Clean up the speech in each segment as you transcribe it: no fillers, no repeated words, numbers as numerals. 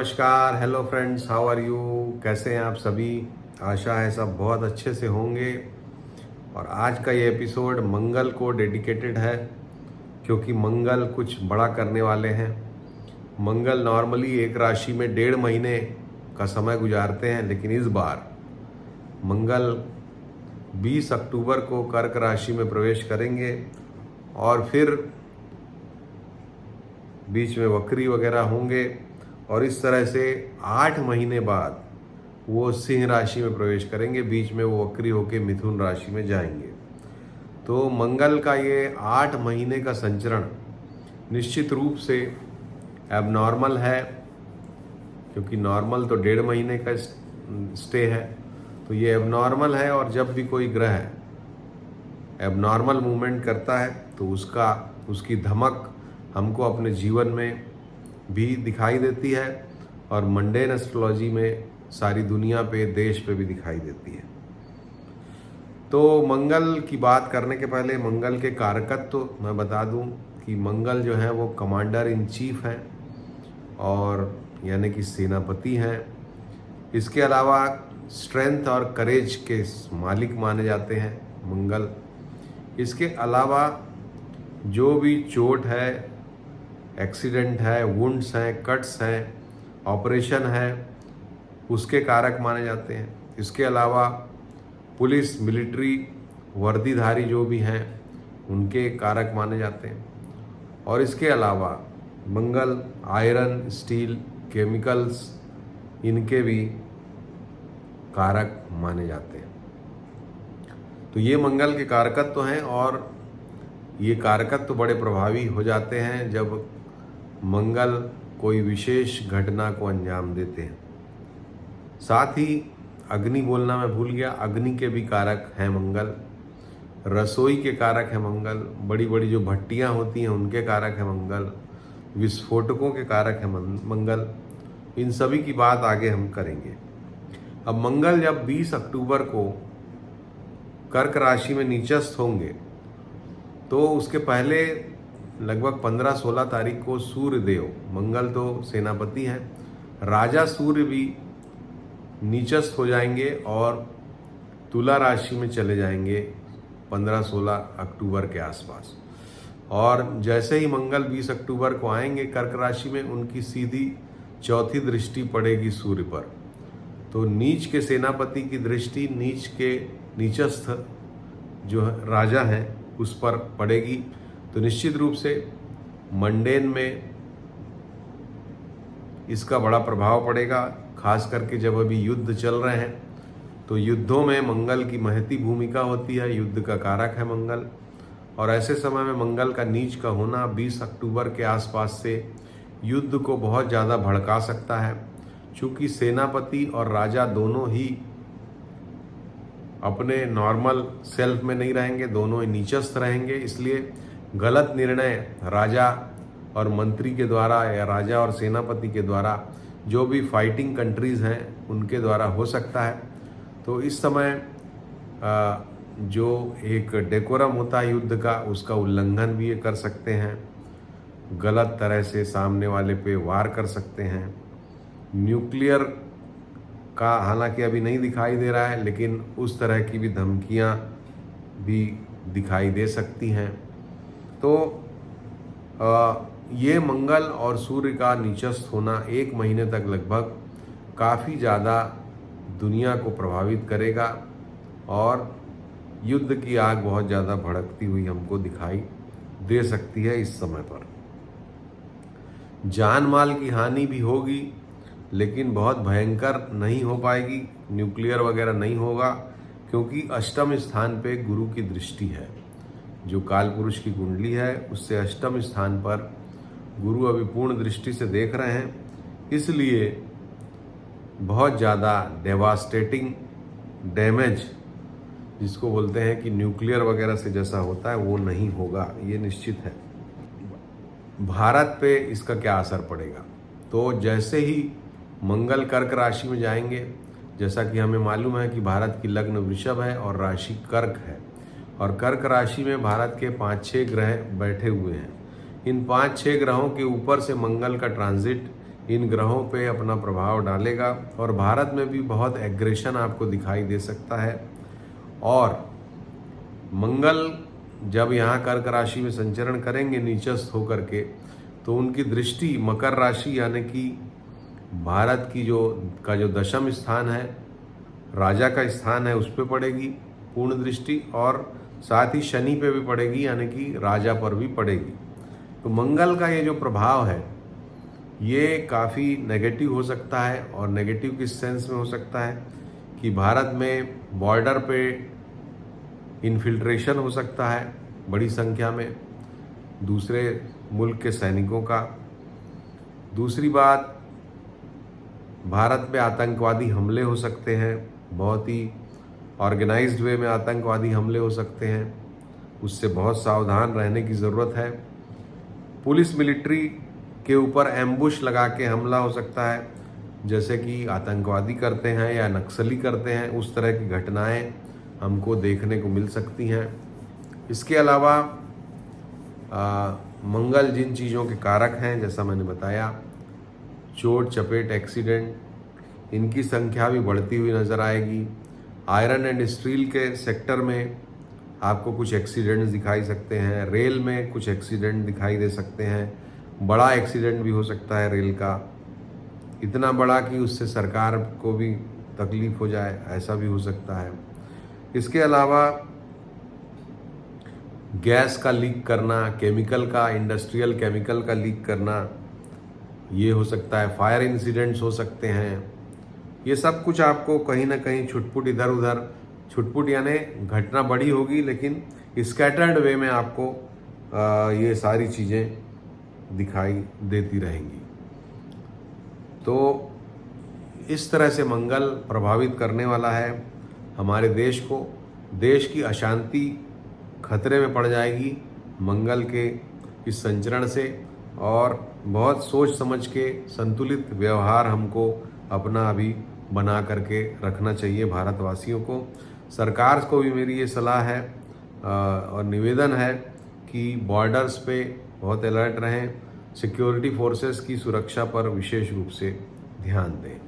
नमस्कार, hello friends, how are you. कैसे हैं आप सभी। आशा है सब बहुत अच्छे से होंगे। और आज का ये एपिसोड मंगल को डेडिकेटेड है, क्योंकि मंगल कुछ बड़ा करने वाले हैं। मंगल नॉर्मली एक राशि में 1.5 महीने का समय गुजारते हैं, लेकिन इस बार मंगल 20 अक्टूबर को कर्क राशि में प्रवेश करेंगे और फिर बीच में वक्री वगैरह होंगे और इस तरह से 8 महीने बाद वो सिंह राशि में प्रवेश करेंगे। बीच में वो वक्री होकर मिथुन राशि में जाएंगे। तो मंगल का ये 8 महीने का संचरण निश्चित रूप से एबनॉर्मल है, क्योंकि नॉर्मल तो 1.5 महीने का स्टे है। तो ये एबनॉर्मल है, और जब भी कोई ग्रह एबनॉर्मल मूवमेंट करता है तो उसकी धमक हमको अपने जीवन में भी दिखाई देती है, और मंडेन एस्ट्रोलॉजी में सारी दुनिया पे, देश पे भी दिखाई देती है। तो मंगल की बात करने के पहले मंगल के कारकत्व तो मैं बता दूं कि मंगल जो है वो कमांडर इन चीफ हैं, और यानी कि सेनापति हैं। इसके अलावा स्ट्रेंथ और करेज के मालिक माने जाते हैं मंगल। इसके अलावा जो भी चोट है, एक्सीडेंट है, वुंड्स हैं, कट्स हैं, ऑपरेशन है, उसके कारक माने जाते हैं। इसके अलावा पुलिस, मिलिट्री, वर्दीधारी जो भी हैं उनके कारक माने जाते हैं। और इसके अलावा मंगल आयरन, स्टील, केमिकल्स, इनके भी कारक माने जाते हैं। तो ये मंगल के कारकत्व तो हैं, और ये कारकत्व तो बड़े प्रभावी हो जाते हैं जब मंगल कोई विशेष घटना को अंजाम देते हैं। साथ ही अग्नि बोलना मैं भूल गया, अग्नि के भी कारक हैं मंगल। रसोई के कारक है मंगल। बड़ी बड़ी जो भट्टियां होती हैं उनके कारक है मंगल। विस्फोटकों के कारक है मंगल। इन सभी की बात आगे हम करेंगे। अब मंगल जब 20 अक्टूबर को कर्क राशि में नीचस्थ होंगे, तो उसके पहले लगभग 15-16 तारीख को सूर्यदेव, मंगल तो सेनापति हैं, राजा सूर्य भी नीचस्थ हो जाएंगे और तुला राशि में चले जाएंगे 15-16 अक्टूबर के आसपास। और जैसे ही मंगल 20 अक्टूबर को आएंगे कर्क राशि में, उनकी सीधी चौथी दृष्टि पड़ेगी सूर्य पर। तो नीच के सेनापति की दृष्टि नीच के नीचस्थ जो राजा हैं उस पर पड़ेगी। तो निश्चित रूप से मंडेन में इसका बड़ा प्रभाव पड़ेगा, खास करके जब अभी युद्ध चल रहे हैं। तो युद्धों में मंगल की महती भूमिका होती है, युद्ध का कारक है मंगल। और ऐसे समय में मंगल का नीच का होना 20 अक्टूबर के आसपास से युद्ध को बहुत ज़्यादा भड़का सकता है। चूँकि सेनापति और राजा दोनों ही अपने नॉर्मल सेल्फ में नहीं रहेंगे, दोनों ही नीचस्थ रहेंगे, इसलिए गलत निर्णय राजा और मंत्री के द्वारा या राजा और सेनापति के द्वारा, जो भी फाइटिंग कंट्रीज़ हैं उनके द्वारा हो सकता है। तो इस समय जो एक डेकोरम होता है युद्ध का, उसका उल्लंघन भी ये कर सकते हैं। गलत तरह से सामने वाले पे वार कर सकते हैं। न्यूक्लियर का हालांकि अभी नहीं दिखाई दे रहा है, लेकिन उस तरह की भी धमकियां भी दिखाई दे सकती हैं। तो ये मंगल और सूर्य का नीचस्थ होना 1 महीने तक लगभग काफ़ी ज़्यादा दुनिया को प्रभावित करेगा, और युद्ध की आग बहुत ज़्यादा भड़कती हुई हमको दिखाई दे सकती है इस समय पर। जान माल की हानि भी होगी, लेकिन बहुत भयंकर नहीं हो पाएगी, न्यूक्लियर वगैरह नहीं होगा, क्योंकि अष्टम स्थान पे गुरु की दृष्टि है। जो काल पुरुष की कुंडली है उससे अष्टम स्थान पर गुरु अभी पूर्ण दृष्टि से देख रहे हैं, इसलिए बहुत ज़्यादा डेवास्टेटिंग डैमेज, जिसको बोलते हैं कि न्यूक्लियर वगैरह से जैसा होता है, वो नहीं होगा, ये निश्चित है। भारत पे इसका क्या असर पड़ेगा? तो जैसे ही मंगल कर्क राशि में जाएंगे, जैसा कि हमें मालूम है कि भारत की लग्न वृषभ है और राशि कर्क है, और कर्क राशि में भारत के 5-6 ग्रह बैठे हुए हैं। इन 5-6 ग्रहों के ऊपर से मंगल का ट्रांजिट इन ग्रहों पे अपना प्रभाव डालेगा और भारत में भी बहुत एग्रेशन आपको दिखाई दे सकता है। और मंगल जब यहाँ कर्क राशि में संचरण करेंगे नीचस्थ होकर के, तो उनकी दृष्टि मकर राशि यानी कि भारत की जो दशम स्थान है, राजा का स्थान है, उस पर पड़ेगी पूर्ण दृष्टि, और साथ ही शनि पे भी पड़ेगी यानी कि राजा पर भी पड़ेगी। तो मंगल का ये जो प्रभाव है ये काफ़ी नेगेटिव हो सकता है। और नेगेटिव किस सेंस में हो सकता है कि भारत में बॉर्डर पे इन्फिल्ट्रेशन हो सकता है बड़ी संख्या में दूसरे मुल्क के सैनिकों का। दूसरी बात, भारत में आतंकवादी हमले हो सकते हैं, बहुत ही ऑर्गेनाइज्ड वे में आतंकवादी हमले हो सकते हैं, उससे बहुत सावधान रहने की ज़रूरत है। पुलिस मिलिट्री के ऊपर एम्बुश लगा के हमला हो सकता है, जैसे कि आतंकवादी करते हैं या नक्सली करते हैं, उस तरह की घटनाएं हमको देखने को मिल सकती हैं। इसके अलावा मंगल जिन चीज़ों के कारक हैं, जैसा मैंने बताया, चोट चपेट एक्सीडेंट, इनकी संख्या भी बढ़ती हुई नज़र आएगी। आयरन एंड स्टील के सेक्टर में आपको कुछ एक्सीडेंट्स दिखाई सकते हैं, रेल में कुछ एक्सीडेंट दिखाई दे सकते हैं, बड़ा एक्सीडेंट भी हो सकता है रेल का, इतना बड़ा कि उससे सरकार को भी तकलीफ हो जाए, ऐसा भी हो सकता है। इसके अलावा गैस का लीक करना, केमिकल का, इंडस्ट्रियल केमिकल का लीक करना, ये हो सकता है। फायर इंसिडेंट्स हो सकते हैं। ये सब कुछ आपको कहीं ना कहीं छुटपुट इधर उधर, छुटपुट यानी घटना बड़ी होगी लेकिन स्कैटर्ड वे में आपको ये सारी चीज़ें दिखाई देती रहेंगी। तो इस तरह से मंगल प्रभावित करने वाला है हमारे देश को। देश की अशांति खतरे में पड़ जाएगी मंगल के इस संचरण से, और बहुत सोच समझ के संतुलित व्यवहार हमको अपना अभी बना करके रखना चाहिए भारतवासियों को। सरकार को भी मेरी ये सलाह है और निवेदन है कि बॉर्डर्स पे बहुत अलर्ट रहें, सिक्योरिटी फोर्सेस की सुरक्षा पर विशेष रूप से ध्यान दें।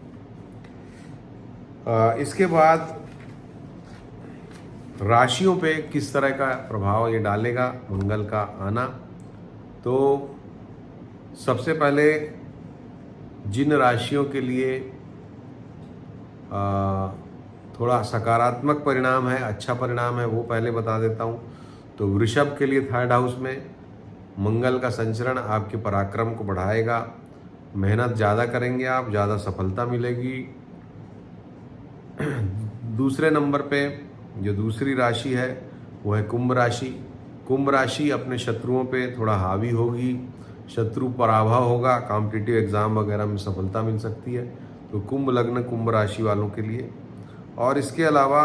इसके बाद राशियों पे किस तरह का प्रभाव ये डालेगा मंगल का आना, तो सबसे पहले जिन राशियों के लिए थोड़ा सकारात्मक परिणाम है, अच्छा परिणाम है, वो पहले बता देता हूँ। तो वृषभ के लिए 3rd हाउस में मंगल का संचरण आपके पराक्रम को बढ़ाएगा, मेहनत ज़्यादा करेंगे आप, ज़्यादा सफलता मिलेगी। दूसरे नंबर पे जो दूसरी राशि है वो है कुंभ राशि। कुंभ राशि अपने शत्रुओं पे थोड़ा हावी होगी, शत्रु पराभव होगा, कॉम्पिटिटिव एग्ज़ाम वगैरह में सफलता मिल सकती है। तो कुंभ लग्न कुंभ राशि वालों के लिए। और इसके अलावा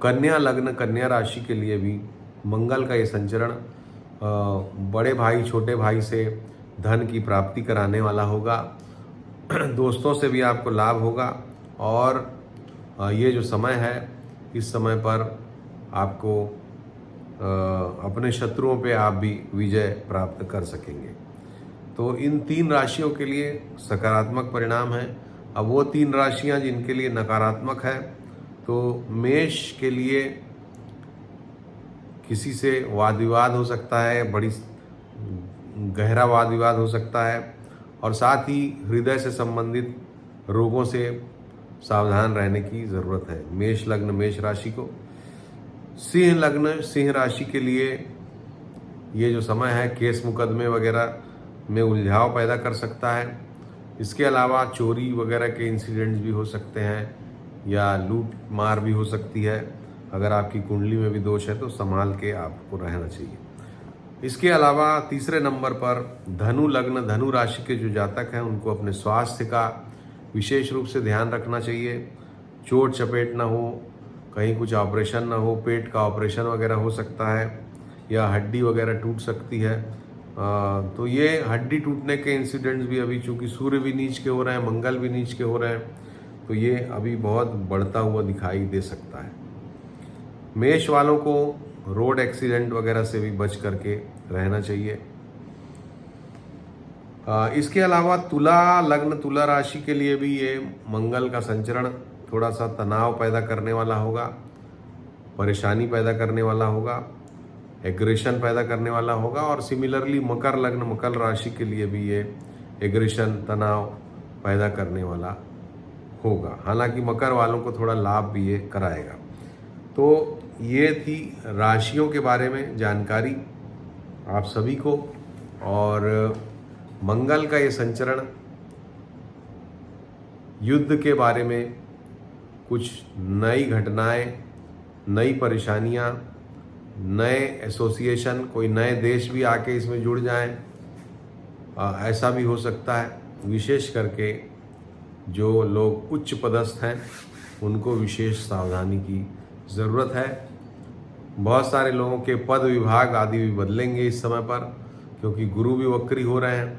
कन्या लग्न कन्या राशि के लिए भी मंगल का ये संचरण बड़े भाई छोटे भाई से धन की प्राप्ति कराने वाला होगा, दोस्तों से भी आपको लाभ होगा। और ये जो समय है, इस समय पर आपको अपने शत्रुओं पे आप भी विजय प्राप्त कर सकेंगे। तो इन 3 राशियों के लिए सकारात्मक परिणाम है। अब वो 3 राशियां जिनके लिए नकारात्मक है, तो मेष के लिए किसी से वाद विवाद हो सकता है, बड़ी गहरा वाद विवाद हो सकता है, और साथ ही हृदय से संबंधित रोगों से सावधान रहने की ज़रूरत है मेष लग्न मेष राशि को। सिंह लग्न सिंह राशि के लिए ये जो समय है केस मुकदमे वगैरह में उलझाव पैदा कर सकता है। इसके अलावा चोरी वगैरह के इंसिडेंट्स भी हो सकते हैं या लूट मार भी हो सकती है। अगर आपकी कुंडली में भी दोष है तो संभाल के आपको रहना चाहिए। इसके अलावा तीसरे नंबर पर धनु लग्न धनु राशि के जो जातक हैं उनको अपने स्वास्थ्य का विशेष रूप से ध्यान रखना चाहिए। चोट चपेट ना हो, कहीं कुछ ऑपरेशन ना हो, पेट का ऑपरेशन वगैरह हो सकता है या हड्डी वगैरह टूट सकती है। तो ये हड्डी टूटने के इंसिडेंट्स भी अभी चूँकि सूर्य भी नीच के हो रहे हैं, मंगल भी नीच के हो रहे हैं, तो ये अभी बहुत बढ़ता हुआ दिखाई दे सकता है। मेष वालों को रोड एक्सीडेंट वगैरह से भी बच करके रहना चाहिए। इसके अलावा तुला लग्न, तुला राशि के लिए भी ये मंगल का संचरण थोड़ा सा तनाव पैदा करने वाला होगा, परेशानी पैदा करने वाला होगा, एग्रेशन पैदा करने वाला होगा। और सिमिलरली मकर लग्न, मकर राशि के लिए भी ये एग्रेशन, तनाव पैदा करने वाला होगा। हालांकि मकर वालों को थोड़ा लाभ भी ये कराएगा। तो ये थी राशियों के बारे में जानकारी आप सभी को। और मंगल का ये संचरण युद्ध के बारे में, कुछ नई घटनाएं, नई परेशानियां, नए एसोसिएशन, कोई नए देश भी आके इसमें जुड़ जाएं, ऐसा भी हो सकता है। विशेष करके जो लोग उच्च पदस्थ हैं उनको विशेष सावधानी की ज़रूरत है। बहुत सारे लोगों के पद विभाग आदि भी बदलेंगे इस समय पर, क्योंकि गुरु भी वक्री हो रहे हैं,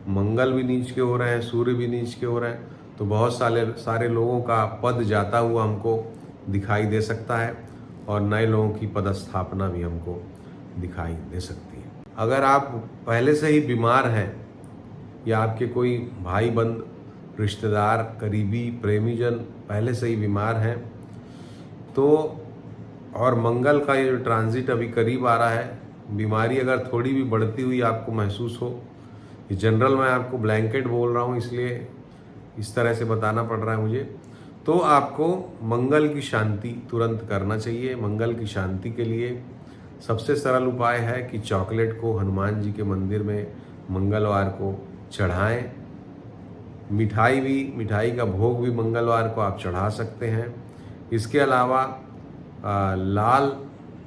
मंगल भी नीच के हो रहे हैं, सूर्य भी नीच के हो रहे हैं। तो बहुत सारे लोगों का पद जाता हुआ हमको दिखाई दे सकता है और नए लोगों की पदस्थापना भी हमको दिखाई दे सकती है। अगर आप पहले से ही बीमार हैं या आपके कोई भाई बंद, रिश्तेदार, करीबी, प्रेमीजन पहले से ही बीमार हैं, तो और मंगल का ये जो ट्रांजिट अभी करीब आ रहा है, बीमारी अगर थोड़ी भी बढ़ती हुई आपको महसूस हो, ये जनरल मैं आपको ब्लैंकेट बोल रहा हूँ इसलिए इस तरह से बताना पड़ रहा है मुझे, तो आपको मंगल की शांति तुरंत करना चाहिए। मंगल की शांति के लिए सबसे सरल उपाय है कि चॉकलेट को हनुमान जी के मंदिर में मंगलवार को चढ़ाएं। मिठाई का भोग भी मंगलवार को आप चढ़ा सकते हैं। इसके अलावा लाल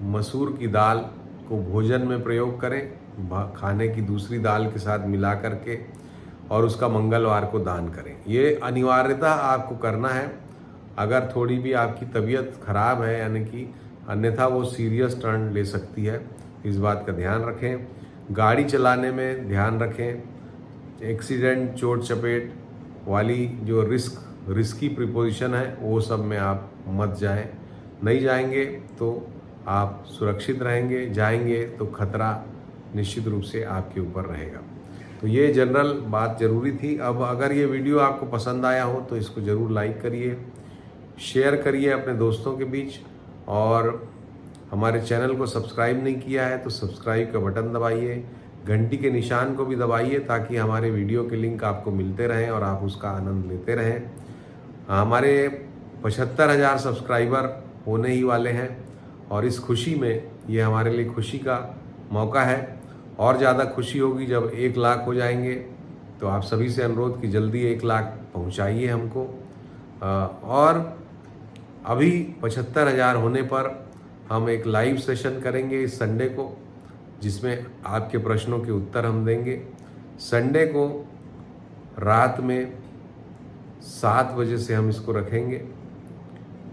मसूर की दाल को भोजन में प्रयोग करें, खाने की दूसरी दाल के साथ मिला करके, और उसका मंगलवार को दान करें। ये अनिवार्यता आपको करना है। अगर थोड़ी भी आपकी तबीयत खराब है, यानी कि अन्यथा वो सीरियस टर्न ले सकती है, इस बात का ध्यान रखें। गाड़ी चलाने में ध्यान रखें, एक्सीडेंट, चोट चपेट वाली जो रिस्की प्रिपोजिशन है वो सब में आप मत जाएं। नहीं जाएंगे तो आप सुरक्षित रहेंगे, जाएंगे तो खतरा निश्चित रूप से आपके ऊपर रहेगा। तो ये जनरल बात ज़रूरी थी। अब अगर ये वीडियो आपको पसंद आया हो तो इसको ज़रूर लाइक करिए, शेयर करिए अपने दोस्तों के बीच, और हमारे चैनल को सब्सक्राइब नहीं किया है तो सब्सक्राइब का बटन दबाइए, घंटी के निशान को भी दबाइए, ताकि हमारे वीडियो के लिंक आपको मिलते रहें और आप उसका आनंद लेते रहें। हमारे 75,000 सब्सक्राइबर होने ही वाले हैं और इस खुशी में ये हमारे लिए खुशी का मौका है। और ज़्यादा खुशी होगी जब 1 लाख हो जाएंगे। तो आप सभी से अनुरोध कि जल्दी 1 लाख पहुंचाइए हमको। और अभी 75,000 होने पर हम एक लाइव सेशन करेंगे इस संडे को, जिसमें आपके प्रश्नों के उत्तर हम देंगे। संडे को रात में 7 बजे से हम इसको रखेंगे।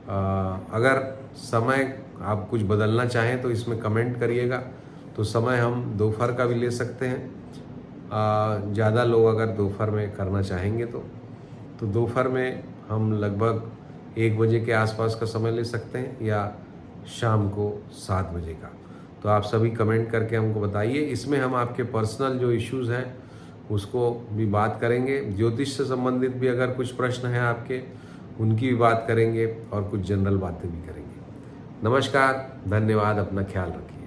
अगर समय आप कुछ बदलना चाहें तो इसमें कमेंट करिएगा, तो समय हम दोपहर का भी ले सकते हैं। ज़्यादा लोग अगर दोपहर में करना चाहेंगे तो दोपहर में हम लगभग 1 बजे के आसपास का समय ले सकते हैं, या शाम को 7 बजे का। तो आप सभी कमेंट करके हमको बताइए। इसमें हम आपके पर्सनल जो इश्यूज़ हैं उसको भी बात करेंगे, ज्योतिष से संबंधित भी अगर कुछ प्रश्न हैं आपके उनकी भी बात करेंगे, और कुछ जनरल बातें भी करेंगे। नमस्कार, धन्यवाद, अपना ख्याल रखिए।